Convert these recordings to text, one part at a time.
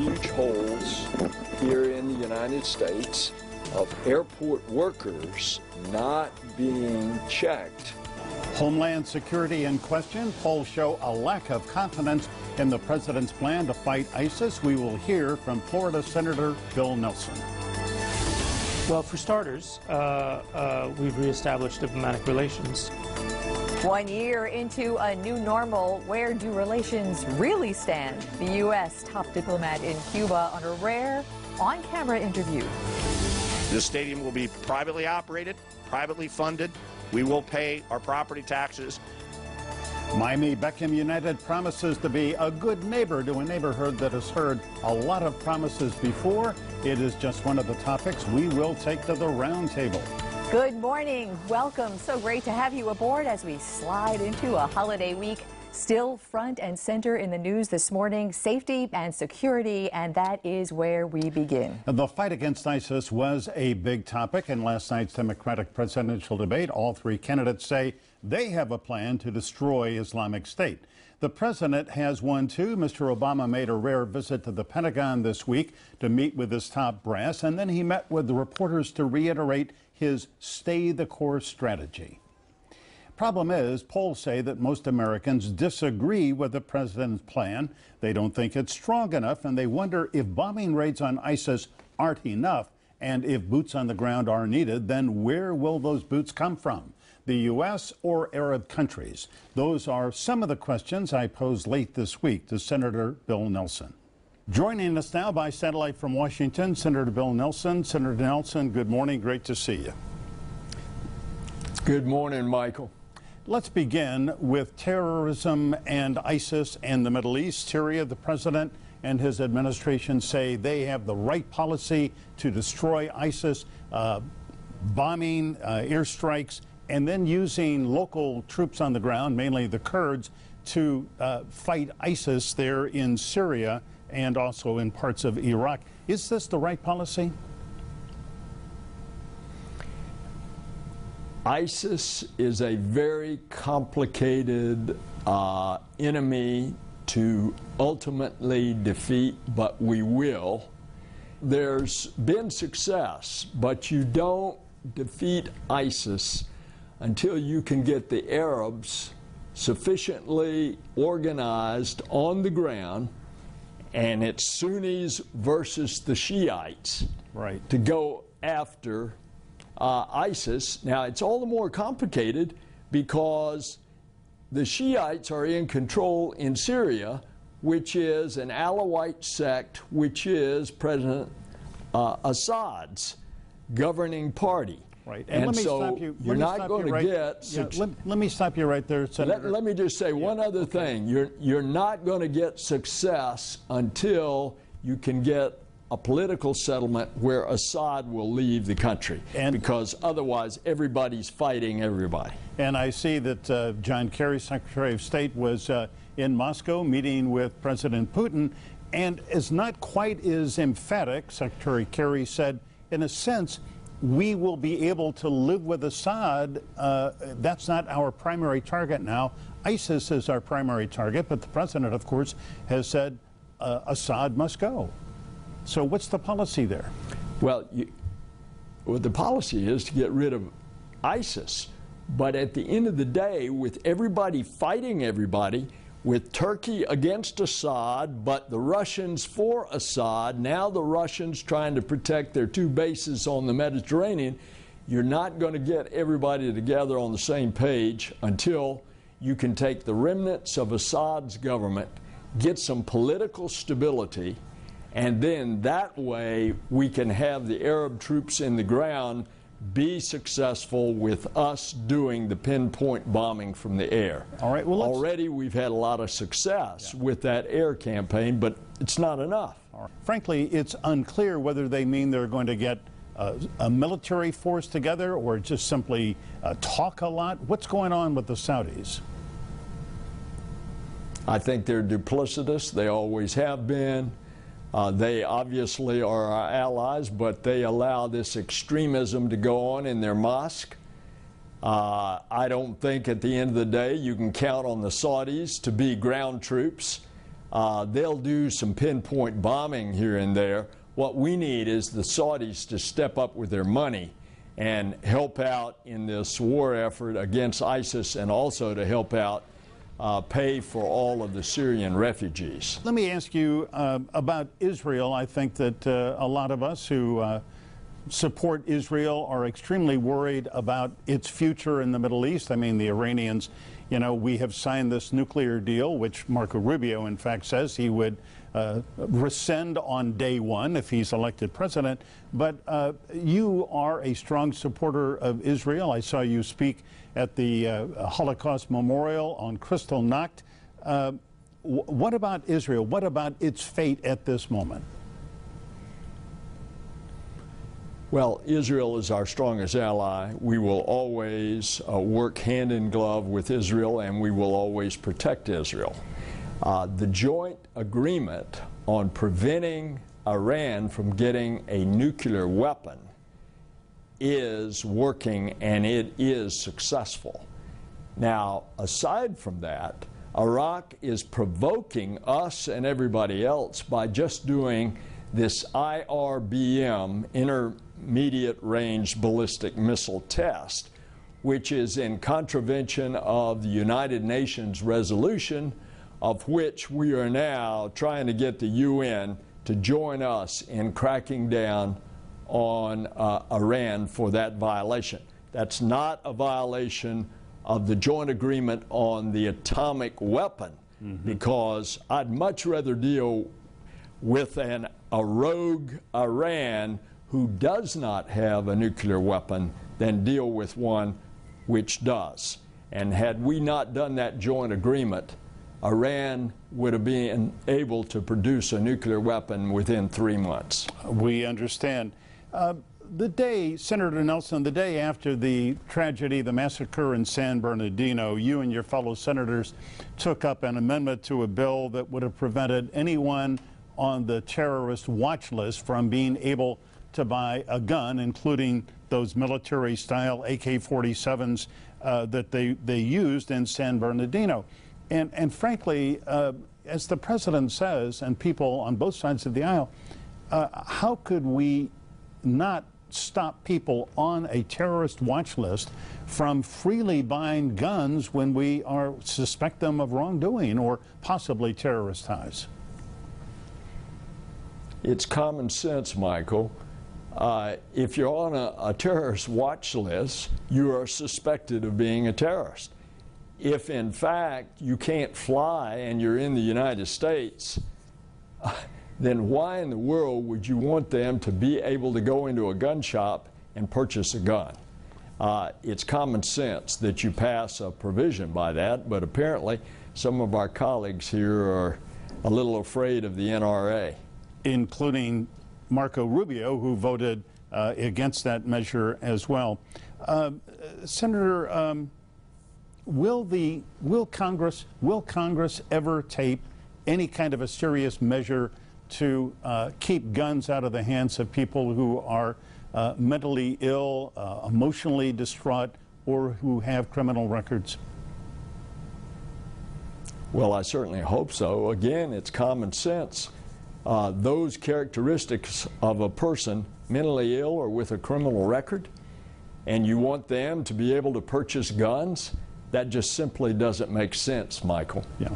huge holes here in the United States of airport workers not being checked. Homeland security in question. Polls show a lack of confidence in the president's plan to fight ISIS. We will hear from Florida Senator Bill Nelson. Well, for starters, we've reestablished diplomatic relations. 1 year into a new normal, where do relations really stand? The U.S. top diplomat in Cuba on a rare on-camera interview. This stadium will be privately operated, privately funded. We will pay our property taxes. Miami Beckham United promises to be a good neighbor to a neighborhood that has heard a lot of promises before. It is just one of the topics we will take to the round table. Good morning. Welcome. So great to have you aboard as we slide into a holiday week. Still front and center in the news this morning, safety and security, and that is where we begin. The fight against ISIS was a big topic in last night's Democratic presidential debate. All three candidates say they have a plan to destroy Islamic State. The president has one too. Mr. Obama made a rare visit to the Pentagon this week to meet with his top brass, and then he met with the reporters to reiterate his stay the course strategy. Problem is, polls say that most Americans disagree with the president's plan. They don't think it's strong enough, and they wonder if bombing raids on ISIS aren't enough, and if boots on the ground are needed, then where will those boots come from? The U.S. or Arab countries? Those are some of the questions I posed late this week to Senator Bill Nelson. Joining us now by satellite from Washington, Senator Bill Nelson. Senator Nelson, good morning. Great to see you. Good morning, Michael. Let's begin with terrorism and ISIS and the Middle East. Syria, the president and his administration say they have the right policy to destroy ISIS, bombing, airstrikes, and then using local troops on the ground, mainly the Kurds, to fight ISIS there in Syria and also in parts of Iraq. Is this the right policy? ISIS is a very complicated enemy to ultimately defeat, but we will. There's been success, but you don't defeat ISIS until you can get the Arabs sufficiently organized on the ground, and it's Sunnis versus the Shiites, right, to go after ISIS. Now, it's all the more complicated because the Shiites are in control in Syria, which is an Alawite sect, which is President Assad's governing party. Right. And let me so stop you. you're not going to get... Let me stop you right there, Senator. Let me just say one other thing. You're not going to get success until you can get a political settlement where Assad will leave the country, because otherwise everybody's fighting everybody. And I see that John Kerry, Secretary of State, was in Moscow meeting with President Putin, and is not quite as emphatic. Secretary Kerry said, in a sense, we will be able to live with Assad. That's not our primary target now. ISIS is our primary target, but the president, of course, has said Assad must go. So what's the policy there? Well, the policy is to get rid of ISIS. But at the end of the day, with everybody fighting everybody, with Turkey against Assad, but the Russians for Assad, now the Russians trying to protect their two bases on the Mediterranean, you're not going to get everybody together on the same page until you can take the remnants of Assad's government, get some political stability, and then that way we can have the Arab troops in the ground be successful with us doing the pinpoint bombing from the air. All right. Well, already we've had a lot of success with that air campaign, but it's not enough. Right. Frankly, it's unclear whether they mean they're going to get a military force together or just simply talk a lot. What's going on with the Saudis? I think they're duplicitous. They always have been. They obviously are our allies, but they allow this extremism to go on in their mosque. I don't think at the end of the day you can count on the Saudis to be ground troops. They'll do some pinpoint bombing here and there. What we need is the Saudis to step up with their money and help out in this war effort against ISIS, and also to help out pay for all of the Syrian refugees. Let me ask you about Israel. I think that a lot of us who support Israel are extremely worried about its future in the Middle East. I mean, the Iranians, you know, we have signed this nuclear deal, which Marco Rubio, in fact, says he would rescind on day one if he's elected president. But you are a strong supporter of Israel. I saw you speak at the Holocaust Memorial on Kristallnacht. What about Israel? What about its fate at this moment? Well, Israel is our strongest ally. We will always work hand in glove with Israel, and we will always protect Israel. The joint agreement on preventing Iran from getting a nuclear weapon is working, and it is successful. Now, aside from that, Iraq is provoking us and everybody else by just doing this IRBM, intermediate range ballistic missile test, which is in contravention of the United Nations resolution, of which we are now trying to get the UN to join us in cracking down on Iran for that violation. That's not a violation of the joint agreement on the atomic weapon, because I'd much rather deal with a rogue Iran who does not have a nuclear weapon than deal with one which does. And had we not done that joint agreement, Iran would have been able to produce a nuclear weapon within 3 months. We understand. The day, Senator Nelson, the day after the tragedy, the massacre in San Bernardino, you and your fellow senators took up an amendment to a bill that would have prevented anyone on the terrorist watch list from being able to buy a gun, including those military-style AK-47s that they used in San Bernardino. And frankly, as the president says, and people on both sides of the aisle, how could we not stop people on a terrorist watch list from freely buying guns when we suspect them of wrongdoing or possibly terrorist ties? It's common sense, Michael. If you're on a terrorist watch list, you are suspected of being a terrorist. If, in fact, you can't fly and you're in the United States, then why in the world would you want them to be able to go into a gun shop and purchase a gun? It's common sense that you pass a provision by that, but apparently some of our colleagues here are a little afraid of the NRA. Including Marco Rubio, who voted against that measure as well. Senator, will Congress ever take any kind of a serious measure to keep guns out of the hands of people who are mentally ill, emotionally distraught, or who have criminal records? Well, I certainly hope so. Again, it's common sense. Those characteristics of a person mentally ill or with a criminal record, and you want them to be able to purchase guns, that just simply doesn't make sense, Michael. Yeah.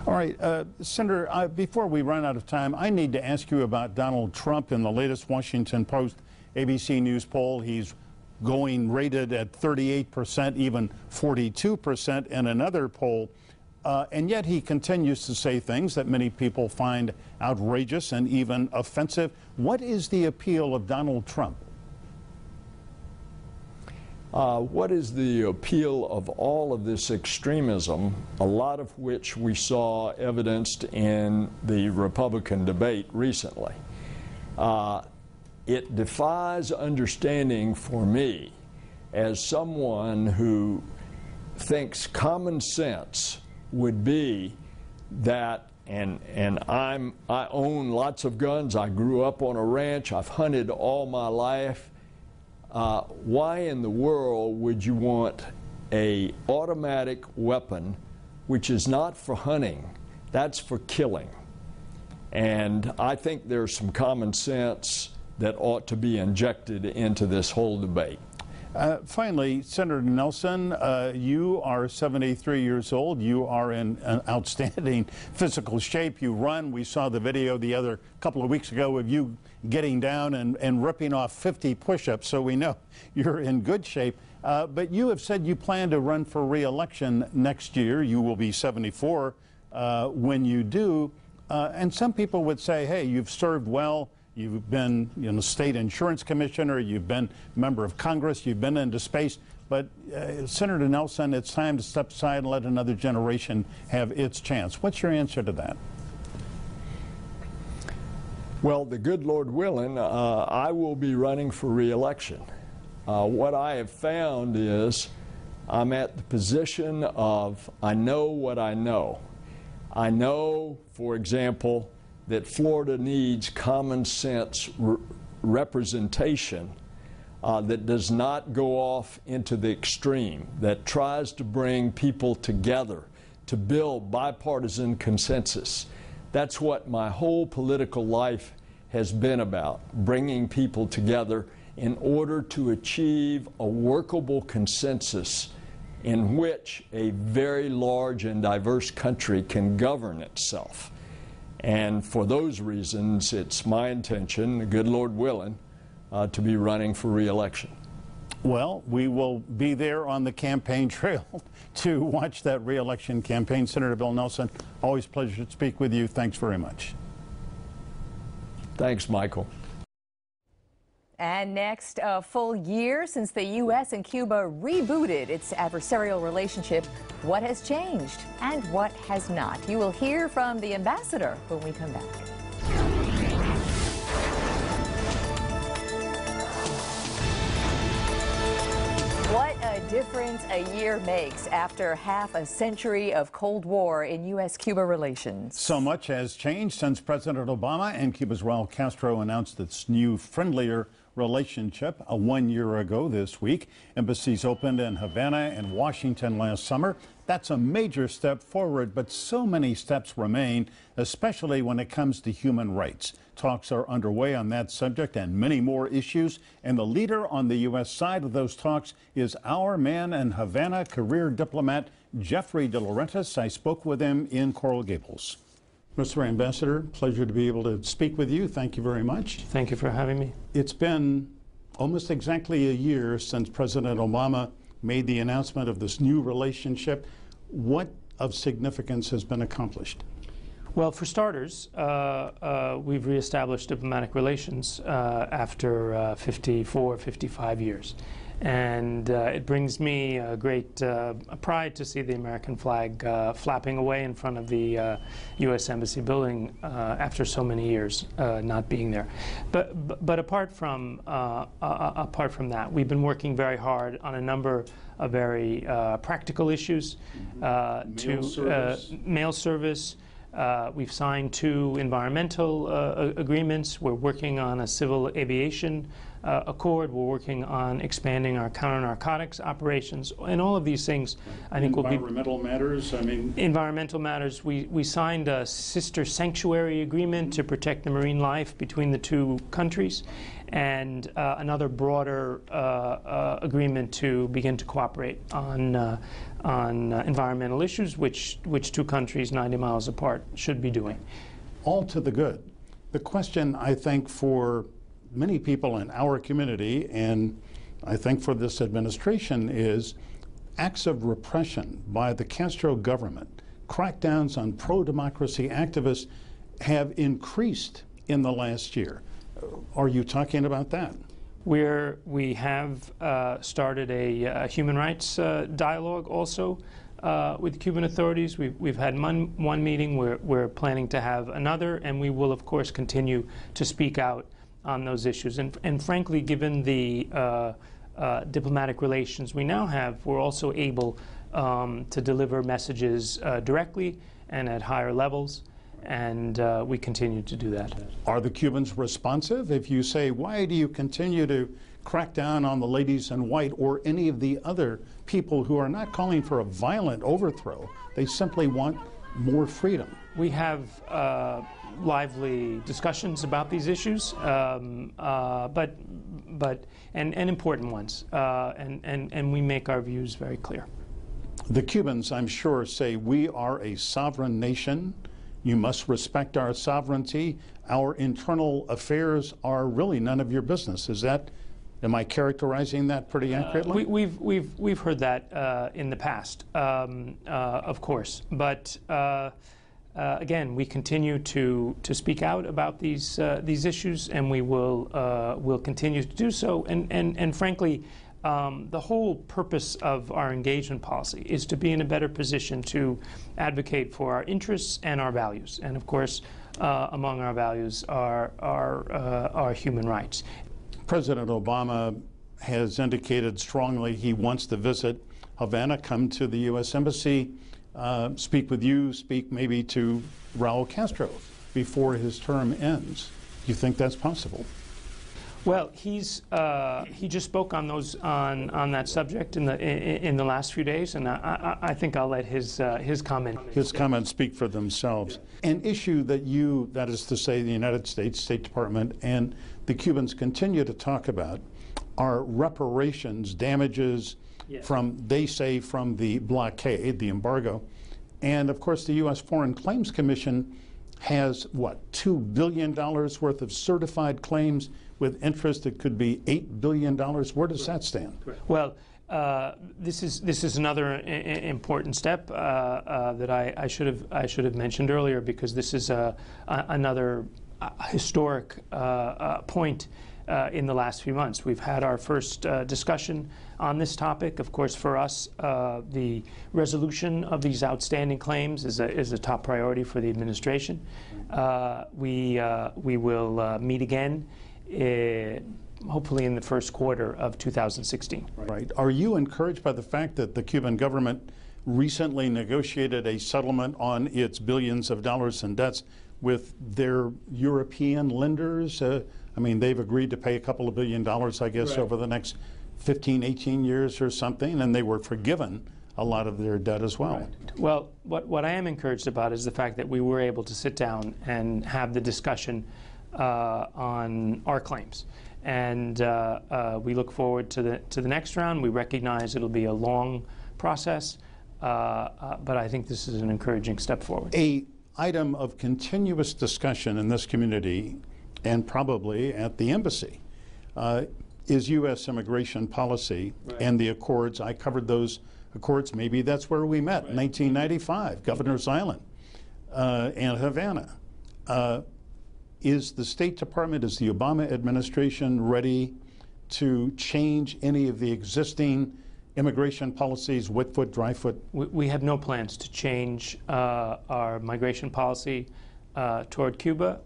All right, Senator, before we run out of time, I need to ask you about Donald Trump. In the latest Washington Post ABC News poll, he's going rated at 38%, even 42% in another poll. And yet he continues to say things that many people find outrageous and even offensive. What is the appeal of Donald Trump? What is the appeal of all of this extremism, a lot of which we saw evidenced in the Republican debate recently? It defies understanding for me as someone who thinks common sense would be that, and I own lots of guns. I grew up on a ranch. I've hunted all my life. Why in the world would you want an automatic weapon which is not for hunting? That's for killing. And I think there's some common sense that ought to be injected into this whole debate. Finally, Senator Nelson, you are 73 years old. You are in an outstanding physical shape. You run. We saw the video the other couple of weeks ago of you getting down and ripping off 50 push-ups, so we know you're in good shape. But you have said you plan to run for re-election next year. You will be 74 when you do. And some people would say, hey, you've served well. You've been, state insurance commissioner, you've been member of Congress, you've been into space. But Senator Nelson, it's time to step aside and let another generation have its chance. What's your answer to that? Well, the good Lord willing, I will be running for re-election. What I have found is I'm at the position of I know what I know. I know, for example, that Florida needs common sense representation that does not go off into the extreme, that tries to bring people together to build bipartisan consensus. That's what my whole political life has been about, bringing people together in order to achieve a workable consensus in which a very large and diverse country can govern itself. And for those reasons, it's my intention, the good Lord willing, to be running for re-election. Well, we will be there on the campaign trail to watch that re-election campaign. Senator Bill Nelson, always a pleasure to speak with you. Thanks very much. Thanks, Michael. And next, a full year since the U.S. and Cuba rebooted its adversarial relationship. What has changed and what has not? You will hear from the ambassador when we come back. What a difference a year makes after half a century of Cold War in U.S.-Cuba relations. So much has changed since President Obama and Cuba's Raul Castro announced its new, friendlier relationship 1 year ago this week. Embassies opened in Havana and Washington last summer. That's a major step forward, but so many steps remain, especially when it comes to human rights. Talks are underway on that subject and many more issues, and the leader on the U.S. side of those talks is our man in Havana, career diplomat Jeffrey De Laurentiis. I spoke with him in Coral Gables. Mr. Ambassador, pleasure to be able to speak with you. Thank you very much. Thank you for having me. It's been almost exactly a year since President Obama made the announcement of this new relationship. What of significance has been accomplished? Well, for starters, we've reestablished diplomatic relations after 54, 55 years. And it brings me a great pride to see the American flag flapping away in front of the U.S. Embassy building after so many years not being there. But apart from that, we've been working very hard on a number of very practical issues. Mail service. We've signed 2 environmental agreements. We're working on a civil aviation accord. We're working on expanding our counter-narcotics operations. And all of these things, I think, will be... Environmental matters, I mean... Environmental matters. We signed a sister sanctuary agreement to protect the marine life between the 2 countries, and another broader agreement to begin to cooperate on environmental issues, which 2 countries 90 miles apart should be doing. All to the good. The question, I think, for many people in our community, and I think for this administration, is acts of repression by the Castro government, crackdowns on pro-democracy activists have increased in the last year. Are you talking about that? We have started a human rights dialogue also with Cuban authorities. We've had one meeting. We're planning to have another, and we will, of course, continue to speak out on those issues. And frankly, given the diplomatic relations we now have, we're also able to deliver messages directly and at higher levels. And we continue to do that. Are the Cubans responsive? If you say, why do you continue to crack down on the ladies in white or any of the other people who are not calling for a violent overthrow, they simply want more freedom? We have lively discussions about these issues, but important ones, and we make our views very clear. The Cubans, I'm sure, say we are a sovereign nation. You must respect our sovereignty. Our internal affairs are really none of your business. Am I characterizing that pretty accurately? We've heard that in the past, of course, but again, we continue to speak out about these issues, and will continue to do so. And frankly, the whole purpose of our engagement policy is to be in a better position to advocate for our interests and our values. And of course, among our values are human rights. President Obama has indicated strongly he wants to visit Havana, come to the U.S. Embassy, speak with you, speak maybe to Raul Castro before his term ends. Do you think that's possible? Well, he just spoke on that subject in the last few days, and I think I'll let his comments speak for themselves. An issue that is to say, the United States State Department and the Cubans continue to talk about are reparations, damages from, they say, from the blockade, the embargo, and of course the U.S. Foreign Claims Commission has what, $2 billion worth of certified claims with interest that could be $8 billion. Where does that stand? Well, this is another important step that I should have mentioned earlier, because this is another historic point in the last few months. We've had our first discussion on this topic. Of course, for us, the resolution of these outstanding claims is a top priority for the administration. We will meet again, hopefully in the first quarter of 2016. Right. Are you encouraged by the fact that the Cuban government recently negotiated a settlement on its billions of dollars in debts with their European lenders? I mean, they've agreed to pay a couple of $1 billion, I guess, over the next 15, 18 years or something, and they were forgiven a lot of their debt as well. Well, what I am encouraged about is the fact that we were able to sit down and have the discussion on our claims. And we look forward to the next round. We recognize it'll be a long process, but I think this is an encouraging step forward. An item of continuous discussion in this community, and probably at the embassy, is U.S. immigration policy and the accords. I covered those accords. Maybe that's where we met in 1995, Governor's Island and Havana. Is the State Department, is the Obama administration ready to change any of the existing immigration policies, wet foot, dry foot? We have no plans to change our migration policy toward Cuba,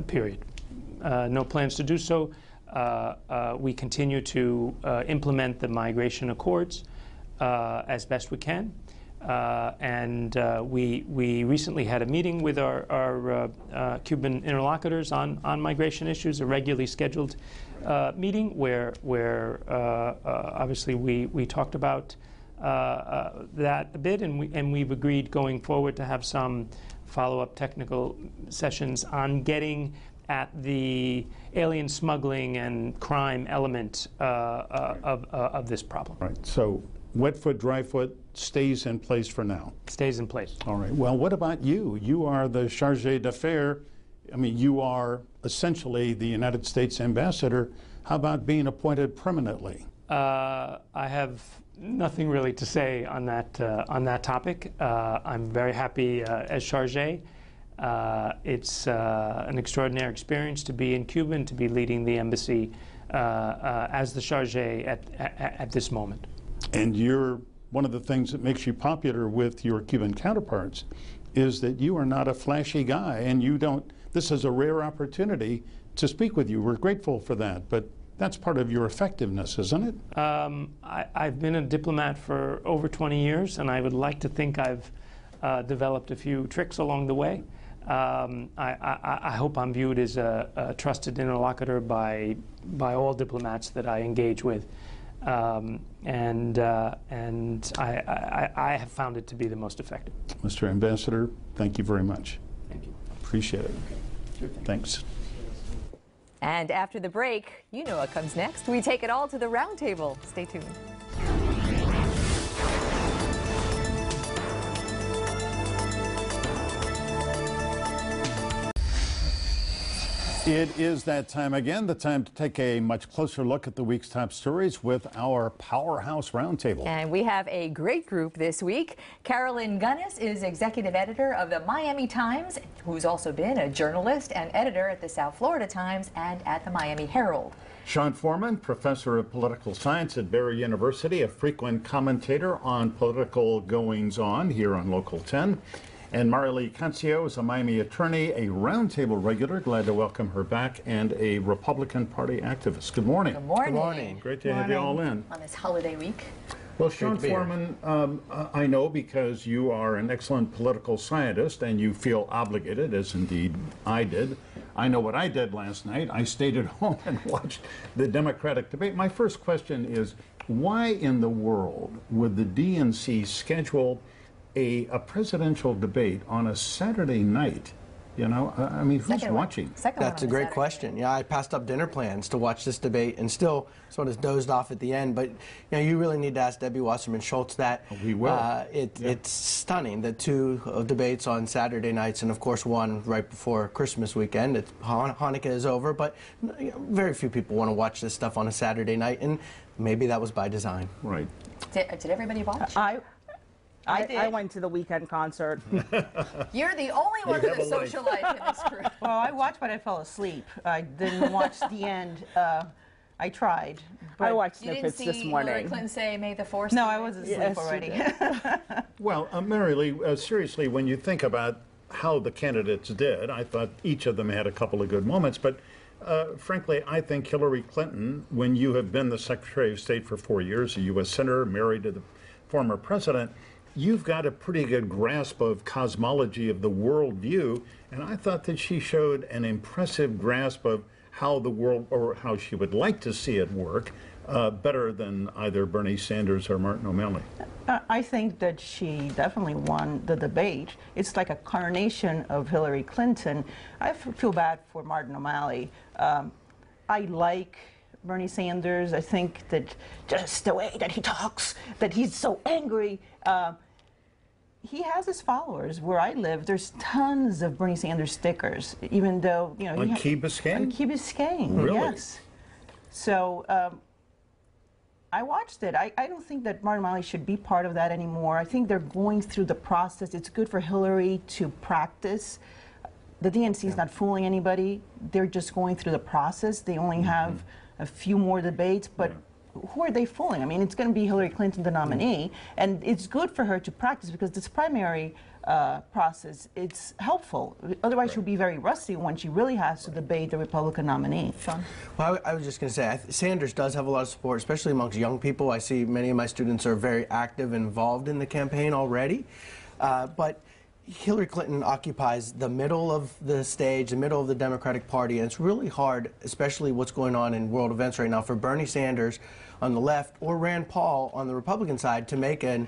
period. No plans to do so. We continue to implement the migration accords as best we can. And we recently had a meeting with our Cuban interlocutors on migration issues, a regularly scheduled meeting where obviously we talked about that a bit, and we've agreed going forward to have some follow-up technical sessions on getting at the alien smuggling and crime element of this problem. Right. So wet foot, dry foot stays in place for now. Stays in place. All right. Well, what about you? You are the charge d'affaires. I mean, you are essentially the United States ambassador. How about being appointed permanently? I have nothing really to say on that topic. I'm very happy as charge. It's an extraordinary experience to be in Cuba and to be leading the embassy as the charge at this moment. And one of the things that makes you popular with your Cuban counterparts is that you are not a flashy guy, and this is a rare opportunity to speak with you. We're grateful for that, but that's part of your effectiveness, isn't it? I've been a diplomat for over 20 years, and I would like to think I've developed a few tricks along the way. I hope I'm viewed as a trusted interlocutor by all diplomats that I engage with. And I have found it to be the most effective. Mr. Ambassador, thank you very much. Thank you. Appreciate it. Sure. Thanks. And after the break, you know what comes next. We take it all to the roundtable. Stay tuned. It is that time again, the time to take a much closer look at the week's top stories with our Powerhouse Roundtable. And we have a great group this week. Carolyn Gunnis is executive editor of the Miami Times, who's also been a journalist and editor at the South Florida Times and at the Miami Herald. Sean Foreman, professor of political science at Barry University, a frequent commentator on political goings-on here on Local 10. And Marilee Cancio is a Miami attorney, a roundtable regular. Glad to welcome her back, and a Republican Party activist. Good morning. Good morning. Good morning. Great to have you all in. On this holiday week. Well, Sean Foreman, I know because you are an excellent political scientist and you feel obligated, as indeed I did. I know what I did last night. I stayed at home and watched the Democratic debate. My first question is, why in the world would the DNC schedule a presidential debate on a Saturday night? You know, I mean, who's watching? That's a great question. Yeah, I passed up dinner plans to watch this debate and still sort of dozed off at the end. But, you know, you really need to ask Debbie Wasserman Schultz that. We will. It's stunning, the two debates on Saturday nights, and of course one right before Christmas weekend. Hanukkah is over, but you know, very few people want to watch this stuff on a Saturday night, and maybe that was by design. Right. Did everybody watch? I went to the weekend concert. You're the only one with a social life in this group. Well, I watched, but I fell asleep. I didn't watch the end. I tried. But I watched snippets this morning. You didn't see Hillary Clinton say, "May the Force"? No, I was asleep already. Well, Marilee, seriously, when you think about how the candidates did, I thought each of them had a couple of good moments, but frankly, I think Hillary Clinton, when you have been the Secretary of State for 4 years, a U.S. Senator, married to the former president, you've got a pretty good grasp of cosmology of the worldview, and I thought that she showed an impressive grasp of how the world, or how she would like to see it work, better than either Bernie Sanders or Martin O'Malley. I think that she definitely won the debate. It's like a coronation of Hillary Clinton. I feel bad for Martin O'Malley. I like Bernie Sanders. I think that just the way that he talks, that he's so angry. He has his followers. Where I live, there's tons of Bernie Sanders stickers, even though, you know. On Key Biscayne? On Key Biscayne, really? Yes. So I watched it. I don't think that Martin O'Malley should be part of that anymore. I think they're going through the process. It's good for Hillary to practice. The DNC is not fooling anybody. They're just going through the process. They only have a few more debates, but who are they fooling? I mean, it's going to be Hillary Clinton, the nominee, and it's good for her to practice because this primary process, it's helpful. Otherwise, she'll be very rusty when she really has to debate the Republican nominee. Sean? Well, I was just going to say, Sanders does have a lot of support, especially amongst young people. I see many of my students are very active and involved in the campaign already, but Hillary Clinton occupies the middle of the stage, the middle of the Democratic Party, and it's really hard, especially what's going on in world events right now, for Bernie Sanders on the left or Rand Paul on the Republican side to make a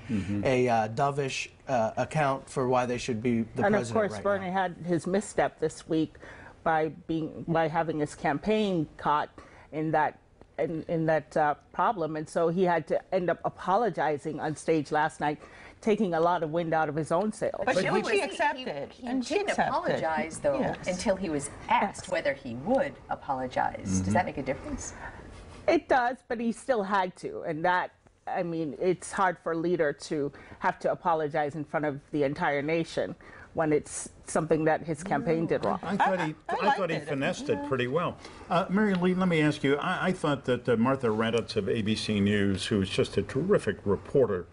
dovish account for why they should be the president. And of course, right Bernie now had his misstep this week by having his campaign caught in that problem, and so he had to end up apologizing on stage last night, taking a lot of wind out of his own sails. But she accepted. He didn't apologize, though, until he was asked whether he would apologize. Does that make a difference? It does, but he still had to, and that, I mean, it's hard for a leader to have to apologize in front of the entire nation when it's something that his campaign did wrong. I thought he finessed it pretty well. Marilee, let me ask you, I thought that Martha Raddatz of ABC News, who is just a terrific reporter,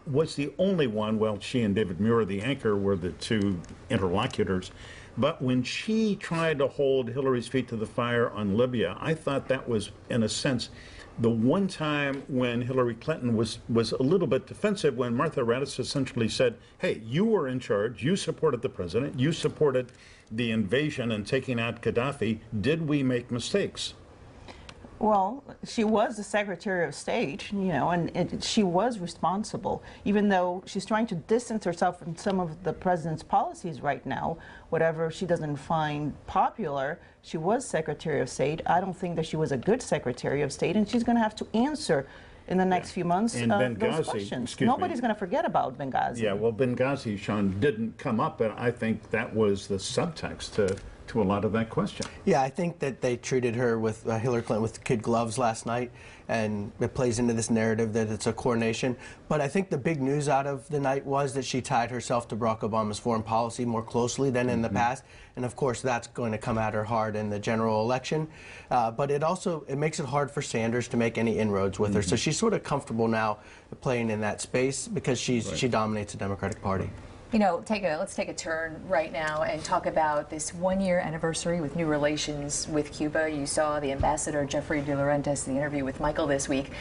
was the only one, well, she and David Muir, the anchor, were the two interlocutors. But when she tried to hold Hillary's feet to the fire on Libya, I thought that was, in a sense, the one time when Hillary Clinton was a little bit defensive, when Martha Raddatz essentially said, hey, you were in charge, you supported the president, you supported the invasion and taking out Gaddafi, did we make mistakes? Well, she was the Secretary of State, you know, and she was responsible, even though she's trying to distance herself from some of the president's policies right now. Whatever she doesn't find popular, she was Secretary of State. I don't think that she was a good Secretary of State, and she's going to have to answer in the next few months those questions. Nobody's going to forget about Benghazi. Yeah, well, Benghazi, Sean, didn't come up, and I think that was the subtext to a lot of that question. Yeah, I think that they treated her with Hillary Clinton with kid gloves last night, and it plays into this narrative that it's a coronation. But I think the big news out of the night was that she tied herself to Barack Obama's foreign policy more closely than in the past, and of course that's going to come at her hard in the general election. But it makes it hard for Sanders to make any inroads with her. So she's sort of comfortable now playing in that space because she dominates the Democratic Party. You know, let's take a turn right now and talk about this one-year anniversary with new relations with Cuba. You saw the ambassador, Jeffrey de Laurentiis, the interview with Michael this week.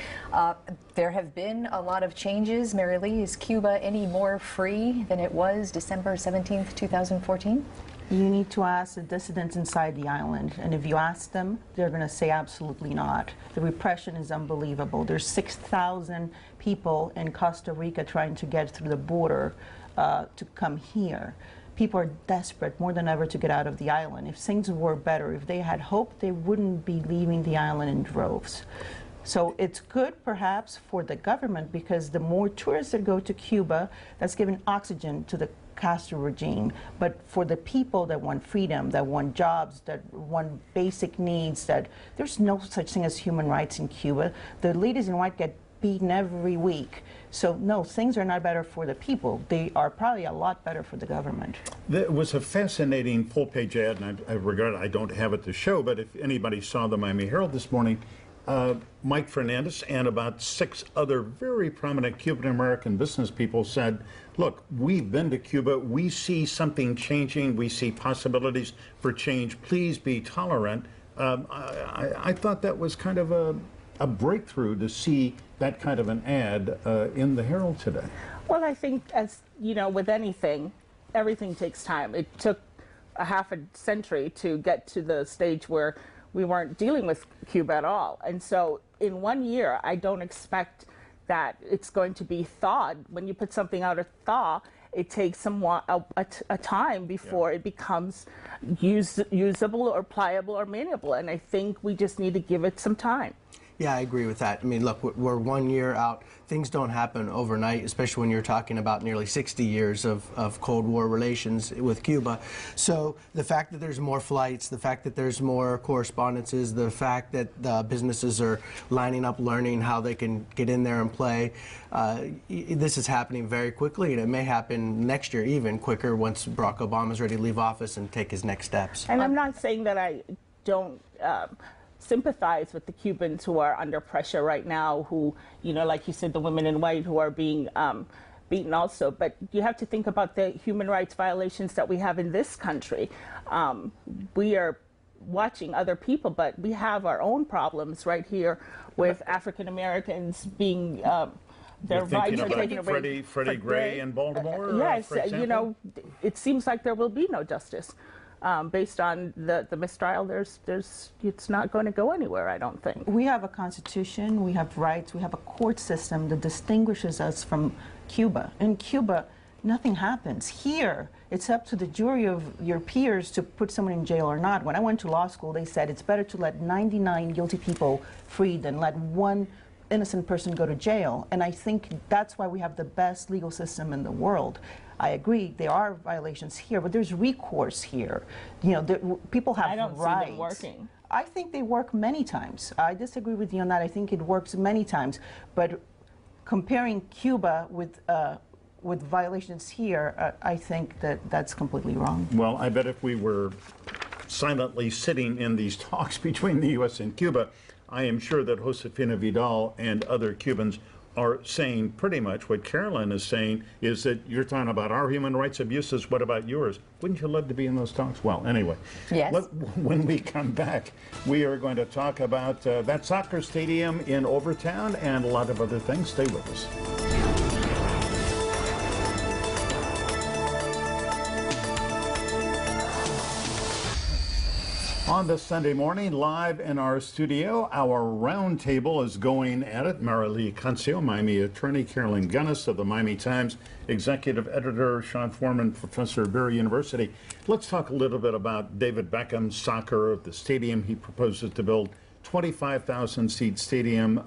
There have been a lot of changes. Mary Lee, is Cuba any more free than it was December 17th, 2014? You need to ask the dissidents inside the island, and if you ask them, they're going to say absolutely not. The repression is unbelievable. There's 6,000 people in Costa Rica trying to get through the border to come here. People are desperate more than ever to get out of the island. If things were better, if they had hope, they wouldn't be leaving the island in droves. So it's good perhaps for the government, because the more tourists that go to Cuba, that's giving oxygen to the Castro regime. But for the people that want freedom, that want jobs, that want basic needs, that there's no such thing as human rights in Cuba. The ladies in white get beaten every week. So no, things are not better for the people. They are probably a lot better for the government. There was a fascinating full-page ad, and I regret I don't have it to show, but if anybody saw the Miami Herald this morning, Mike Fernandez and about 6 other very prominent Cuban-American business people said, look, we've been to Cuba, we see something changing, we see possibilities for change, please be tolerant. I thought that was kind of a breakthrough to see that kind of an ad in the Herald today. Well, I think, as you know, with anything, everything takes time. It took a half a century to get to the stage where we weren't dealing with Cuba at all. And so in 1 year, I don't expect that it's going to be thawed. When you put something out of thaw, it takes a time before it becomes usable or pliable or malleable. And I think we just need to give it some time. Yeah, I agree with that. I mean, look, we're 1 year out. Things don't happen overnight, especially when you're talking about nearly 60 years of Cold War relations with Cuba. So the fact that there's more flights, the fact that there's more correspondences, the fact that businesses are lining up, learning how they can get in there and play, this is happening very quickly, and it may happen next year even quicker once Barack Obama's ready to leave office and take his next steps. And I'm not saying that I don't sympathize with the Cubans who are under pressure right now, who, you know, like you said, the women in white who are being beaten also. But you have to think about the human rights violations that we have in this country. We are watching other people, but we have our own problems right here with African Americans being their rights are taken away. Freddie Gray in Baltimore? Yes, you know, it seems like there will be no justice. Based on the mistrial, it's not going to go anywhere, I don't think. We have a constitution, we have rights, we have a court system that distinguishes us from Cuba. In Cuba, nothing happens. Here, it's up to the jury of your peers to put someone in jail or not. When I went to law school, they said it's better to let 99 guilty people free than let one innocent person go to jail. And I think that's why we have the best legal system in the world. I agree, there are violations here, but there's recourse here. You know, people have rights. I don't see them working. I think they work many times. I disagree with you on that. I think it works many times. But comparing Cuba with violations here, I think that's completely wrong. Well, I bet if we were silently sitting in these talks between the U.S. and Cuba, I am sure that Josefina Vidal and other Cubans are saying pretty much what Carolyn is saying, is that you're talking about our human rights abuses, what about yours? Wouldn't you love to be in those talks? Well, anyway, yes. When we come back, we are going to talk about that soccer stadium in Overtown and a lot of other things. Stay with us. On this Sunday morning, live in our studio, our roundtable is going at it. Marilee Cancio, Miami attorney, Carolyn Gunnis of the Miami Times, executive editor, Sean Foreman, professor at Barry University. Let's talk a little bit about David Beckham's soccer, the stadium he proposes to build, 25,000-seat stadium,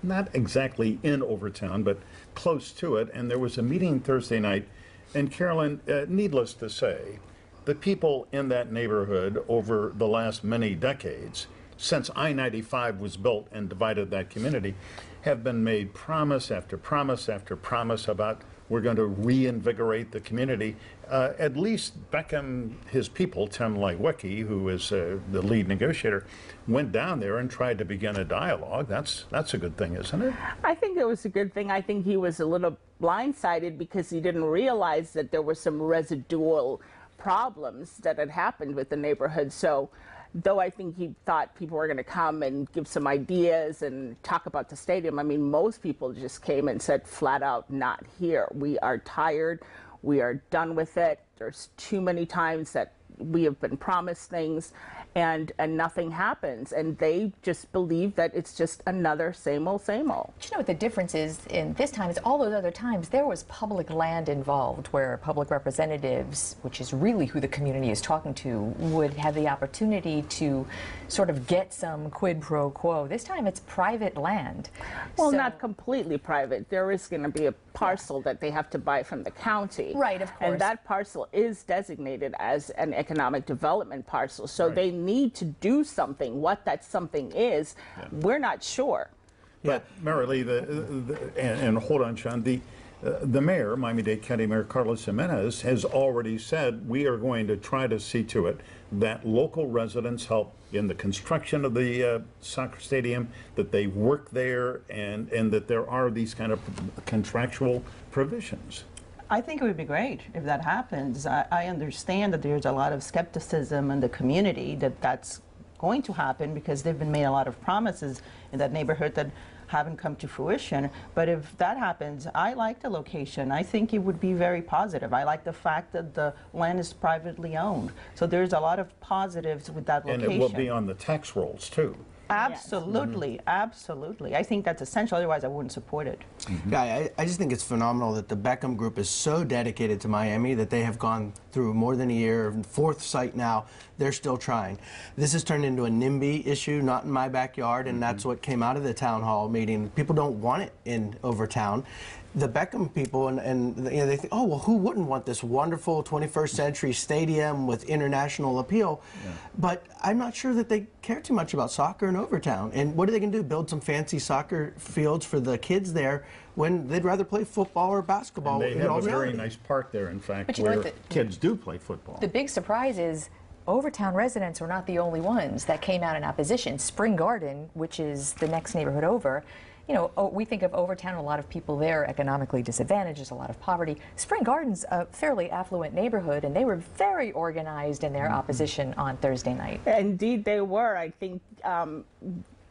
not exactly in Overtown, but close to it. And there was a meeting Thursday night. And Carolyn, needless to say, the people in that neighborhood over the last many decades, since I-95 was built and divided that community, have been made promise after promise after promise about we're going to reinvigorate the community. At least Beckham, his people, Tim Lewicki, who is the lead negotiator, went down there and tried to begin a dialogue. That's a good thing, isn't it? I think it was a good thing. I think he was a little blindsided because he didn't realize that there were some residual problems that had happened with the neighborhood. So though I think he thought people were going to come and give some ideas and talk about the stadium, I mean, most people just came and said flat out, not here. We are tired. We are done with it. There's too many times that we have been promised things and nothing happens. And they just believe that it's just another same old, same old. Do you know what the difference is in this time? Is all those other times there was public land involved where public representatives, which is really who the community is talking to, would have the opportunity to sort of get some quid pro quo. This time it's private land. Well, So- not completely private. There is going to be a parcel that they have to buy from the county. Right, of course. And that parcel is designated as an economic development parcel. So they need to do something. What that something is, we're not sure. But Marilee, and hold on, Sean, the mayor, Miami-Dade County Mayor Carlos Jimenez, has already said we are going to try to see to it that local residents help in the construction of the soccer stadium, that they work there, and that there are these kind of contractual provisions. I think it would be great if that happens. I understand that there's a lot of skepticism in the community that that's going to happen because they've been made a lot of promises in that neighborhood that haven't come to fruition. But if that happens, I like the location. I think it would be very positive. I like the fact that the land is privately owned. So there's a lot of positives with that location. And it will be on the tax rolls, too. Absolutely, absolutely. I think that's essential. Otherwise, I wouldn't support it. Yeah, I just think it's phenomenal that the Beckham Group is so dedicated to Miami that they have gone through more than a year, fourth site now. They're still trying. This has turned into a NIMBY issue, not in my backyard, and that's what came out of the town hall meeting. People don't want it in Overtown. The Beckham people, and you know, they think, oh, well, who wouldn't want this wonderful 21st century stadium with international appeal? But I'm not sure that they care too much about soccer in Overtown. And what are they going to do, build some fancy soccer fields for the kids there when they'd rather play football or basketball? And they have a very nice park there, in fact, where kids do play football. The big surprise is Overtown residents were not the only ones that came out in opposition. Spring Garden, which is the next neighborhood over, you know, we think of Overtown, a lot of people there economically disadvantaged, there's a lot of poverty. Spring Garden's a fairly affluent neighborhood, and they were very organized in their opposition on Thursday night. Indeed, they were. I think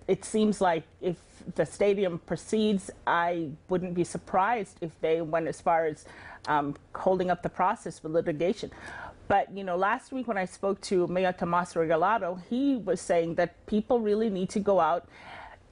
it seems like if the stadium proceeds, I wouldn't be surprised if they went as far as holding up the process for litigation. But, you know, last week when I spoke to Mayor Tomas Regalado, he was saying that people really need to go out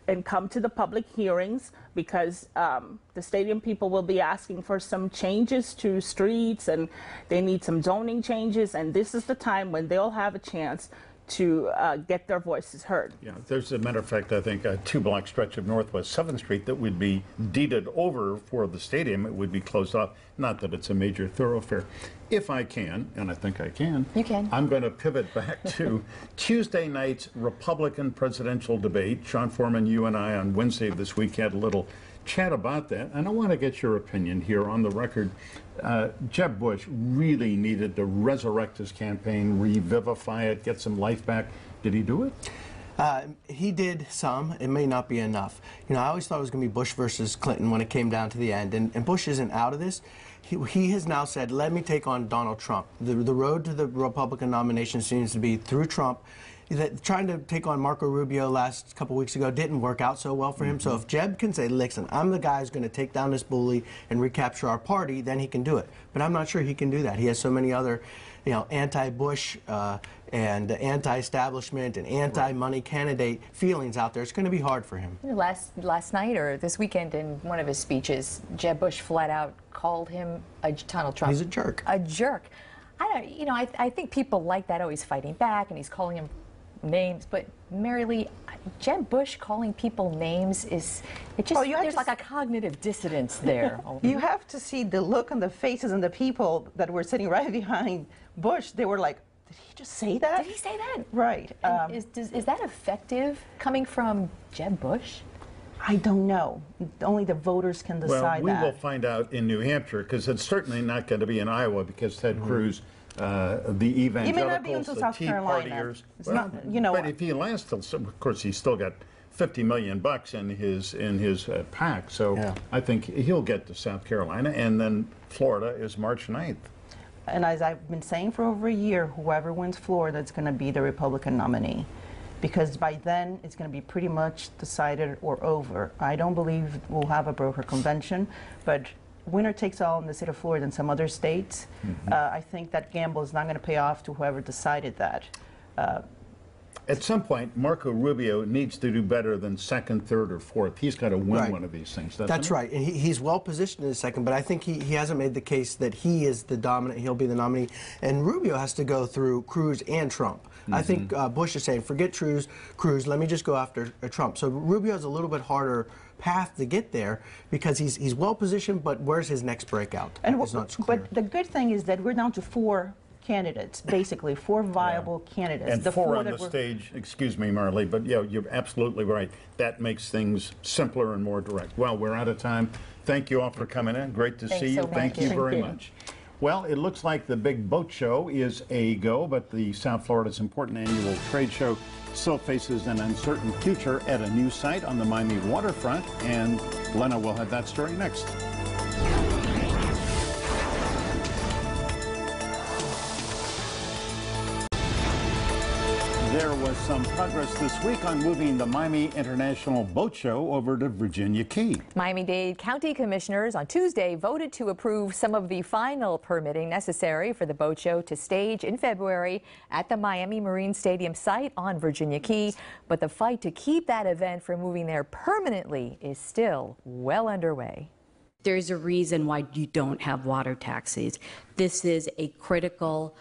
and come to the public hearings because the stadium people will be asking for some changes to streets and they need some zoning changes, and this is the time when they'll have a chance to get their voices heard. Yeah, there's a matter of fact, I think, a 2-block stretch of Northwest 7th Street that would be deeded over for the stadium. It would be closed off. Not that it's a major thoroughfare. If I can, and I think I can, you can. I'm going to pivot back to Tuesday night's Republican presidential debate. Sean Foreman, you and I on Wednesday of this week had a little chat about that, and I want to get your opinion here on the record. Jeb Bush really needed to resurrect his campaign, revivify it, get some life back. Did he do it? He did some. It may not be enough. You know, I always thought it was going to be Bush versus Clinton when it came down to the end, and Bush isn't out of this. He has now said, let me take on Donald Trump. The road to the Republican nomination seems to be through Trump. Trying to take on Marco Rubio last couple weeks ago didn't work out so well for him. So if Jeb can say, listen, I'm the guy who's going to take down this bully and recapture our party, then he can do it. But I'm not sure he can do that. He has so many other anti-Bush and anti-establishment and anti-money candidate feelings out there. It's going to be hard for him. Last night or this weekend, in one of his speeches, Jeb Bush flat out called him Donald Trump. He's a jerk. A jerk. I think people like that, always fighting back, and he's calling him names. But Mary Lee, Jeb Bush calling people names there's like a cognitive dissonance there. You have to see the look on the faces and the people that were sitting right behind Bush. They were like, did he just say that? Did he say that? Right. Is that effective coming from Jeb Bush? I don't know. Only the voters can decide well, that. we will find out in New Hampshire, because it's certainly not going to be in Iowa, because Ted Cruz, the evangelicals, it may not be until the South Tea Carolina. Partiers. It's not, you know. But if he lasts till, of course, he's still got $50 million in his pack, so yeah. I think he'll get to South Carolina, and then Florida is March 9th. And as I've been saying for over a year, whoever wins Florida is going to be the Republican nominee. Because by then, it's going to be pretty much decided or over. I don't believe we'll have a broker convention, but winner takes all in the state of Florida and some other states. I think that gamble is not going to pay off to whoever decided that. At some point, Marco Rubio needs to do better than second, third, or fourth. He's got to win one of these things, doesn't he? That's right. And he's well positioned in second, but I think he hasn't made the case that he is the dominant, he'll be the nominee. And Rubio has to go through Cruz and Trump. I think Bush is saying, forget Cruz, let me just go after Trump. So Rubio has a little bit harder path to get there because he's well positioned, but where's his next breakout? And it's not clear. But the good thing is that we're down to 4 candidates, basically 4 viable candidates. And the 4 four on the stage, excuse me, Marley, but yeah, you're absolutely right. That makes things simpler and more direct. Well, we're out of time. Thank you all for coming in. Great to see you. Thank you very much. Well, it looks like the big boat show is a go, but the South Florida's important annual trade show still faces an uncertain future at a new site on the Miami waterfront, and Glenna will have that story next. There was some progress this week on moving the Miami International Boat Show over to Virginia Key. Miami-Dade County Commissioners on Tuesday voted to approve some of the final permitting necessary for the boat show to stage in February at the Miami Marine Stadium site on Virginia Key. But the fight to keep that event from moving there permanently is still well underway. There's a reason why you don't have water taxis. This is a critical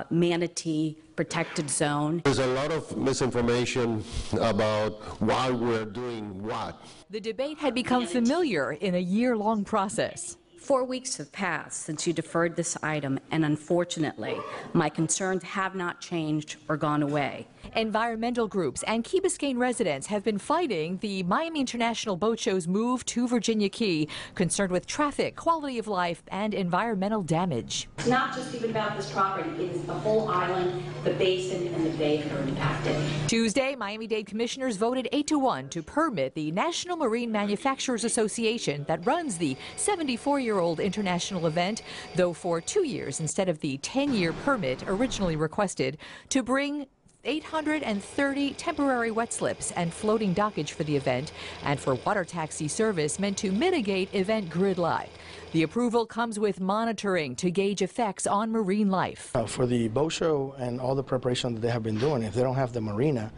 manatee protected zone. There's a lot of misinformation about why we're doing what. The debate had become familiar in a year-long process. 4 weeks have passed since you deferred this item, and unfortunately, my concerns have not changed or gone away. Environmental groups and Key Biscayne residents have been fighting the Miami International Boat Show's move to Virginia Key, concerned with traffic, quality of life, and environmental damage. It's not just even about this property, it is the whole island, the basin, and the bay that are impacted. Tuesday, Miami-Dade commissioners voted 8-1 to permit the National Marine Manufacturers Association that runs the 74-year-old international event, though for 2 years instead of the 10-year permit originally requested, to bring 830 temporary wet slips and floating dockage for the event, and for water taxi service meant to mitigate event gridlock. The approval comes with monitoring to gauge effects on marine life. For the boat show and all the preparation that they have been doing, if they don't have the marina,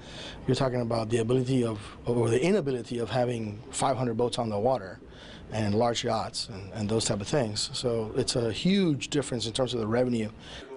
you're talking about the ability of, or the inability of having 500 boats on the water and large yachts and those type of things. So it's a huge difference in terms of the revenue.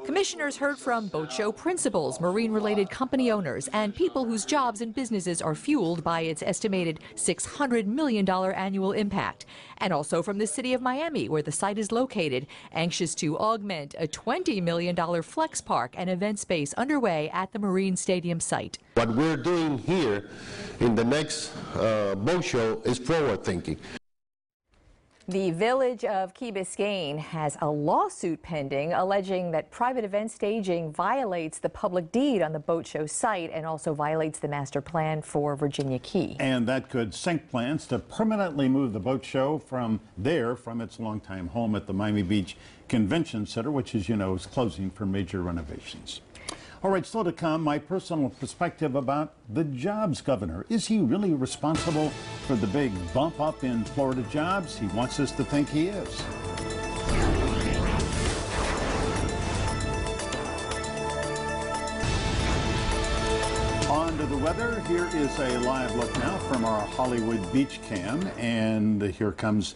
Commissioners heard from boat show principals, marine-related company owners, and people whose jobs and businesses are fueled by its estimated $600 million annual impact. And also from the city of Miami, where the site is located, anxious to augment a $20 million flex park and event space underway at the Marine Stadium site. What we're doing here in the next boat show is forward thinking. The village of Key Biscayne has a lawsuit pending alleging that private event staging violates the public deed on the boat show site and also violates the master plan for Virginia Key. And that could sink plans to permanently move the boat show from its longtime home at the Miami Beach Convention Center, which, as you know, is closing for major renovations. All right, still to come, my personal perspective about the jobs governor. Is he really responsible for the big bump up in Florida jobs? He wants us to think he is. On to the weather. Here is a live look now from our Hollywood beach cam, and here comes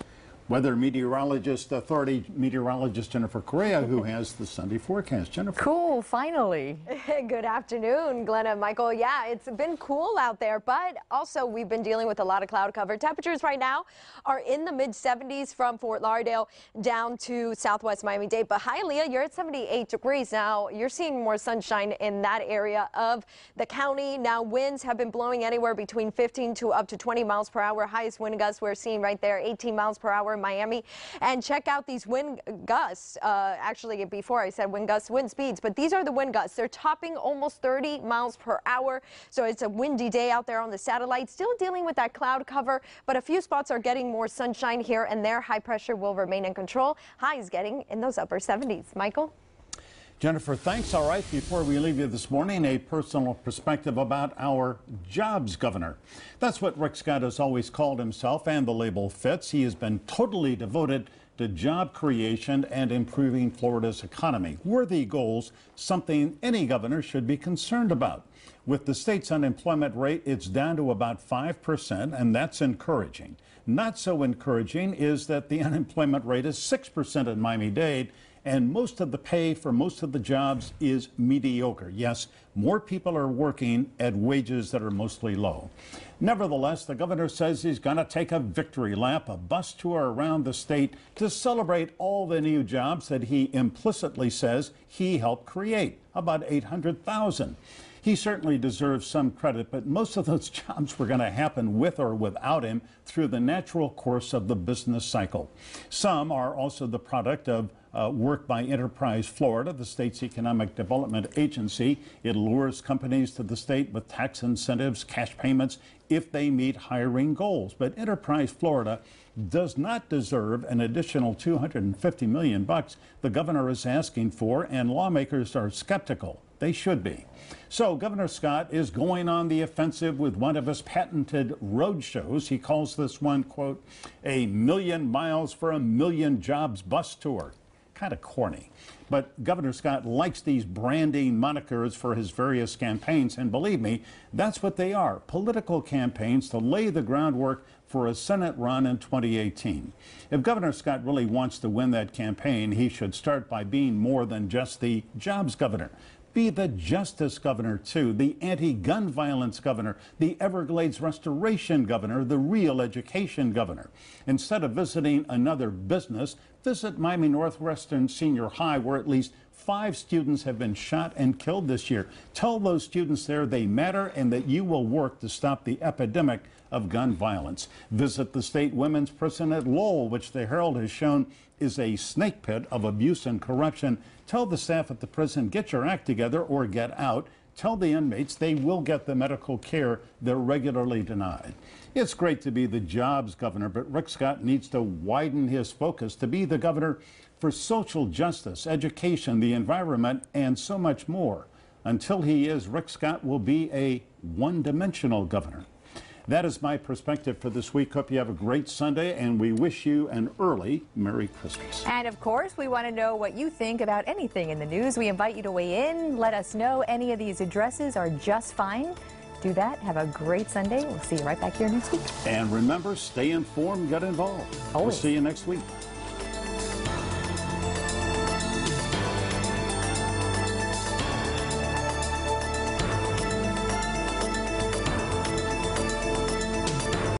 weather meteorologist, authority meteorologist Jennifer Correa, who has the Sunday forecast. Jennifer. Cool, finally. Good afternoon, Glenna, Michael. Yeah, it's been cool out there, but also we've been dealing with a lot of cloud cover. Temperatures right now are in the mid-70s from Fort Lauderdale down to southwest Miami-Dade. But Hialeah, you're at 78 degrees. Now, you're seeing more sunshine in that area of the county. Now, winds have been blowing anywhere between 15 to up to 20 miles per hour. Highest wind gusts we're seeing right there, 18 miles per hour in Miami. And check out these wind gusts. Actually, before I said wind gusts, wind speeds, but these are the wind gusts. They're topping almost 30 miles per hour. So it's a windy day out there on the satellite. Still dealing with that cloud cover, but a few spots are getting more sunshine here and there. High pressure will remain in control. Highs getting in those upper 70s. Michael? Jennifer, thanks. All right, before we leave you this morning, a personal perspective about our jobs governor. That's what Rick Scott has always called himself, and the label fits. He has been totally devoted to job creation and improving Florida's economy. Worthy goals, something any governor should be concerned about. With the state's unemployment rate, it's down to about 5%, and that's encouraging. Not so encouraging is that the unemployment rate is 6% in Miami-Dade, and most of the pay for most of the jobs is mediocre. Yes, more people are working at wages that are mostly low. Nevertheless, the governor says he's going to take a victory lap, a bus tour around the state to celebrate all the new jobs that he implicitly says he helped create, about 800,000. He certainly deserves some credit, but most of those jobs were going to happen with or without him through the natural course of the business cycle. Some are also the product of work by Enterprise Florida, the state's economic development agency. It lures companies to the state with tax incentives, cash payments, if they meet hiring goals. But Enterprise Florida does not deserve an additional $250 million the governor is asking for, and lawmakers are skeptical. They should be. So Governor Scott is going on the offensive with one of his patented road shows. He calls this one, quote, a million miles for a million jobs bus tour. Kind of corny. But Governor Scott likes these branding monikers for his various campaigns, and believe me, that's what they are, political campaigns to lay the groundwork for a Senate run in 2018. If Governor Scott really wants to win that campaign, he should start by being more than just the jobs governor. Be the justice governor, too, the anti-gun violence governor, the Everglades restoration governor, the real education governor. Instead of visiting another business, visit Miami Northwestern Senior High, where at least 5 students have been shot and killed this year. Tell those students there they matter and that you will work to stop the epidemic of gun violence. Visit the state women's prison at Lowell, which the Herald has shown is a snake pit of abuse and corruption. Tell the staff at the prison, get your act together or get out. Tell the inmates they will get the medical care they're regularly denied. It's great to be the jobs governor, but Rick Scott needs to widen his focus to be the governor for social justice, education, the environment, and so much more. Until he is, Rick Scott will be a one-dimensional governor. That is my perspective for this week. Hope you have a great Sunday, and we wish you an early Merry Christmas. And of course, we want to know what you think about anything in the news. We invite you to weigh in. Let us know any of these addresses are just fine. Do that. Have a great Sunday. We'll see you right back here next week. And remember, stay informed, get involved. Always. We'll see you next week.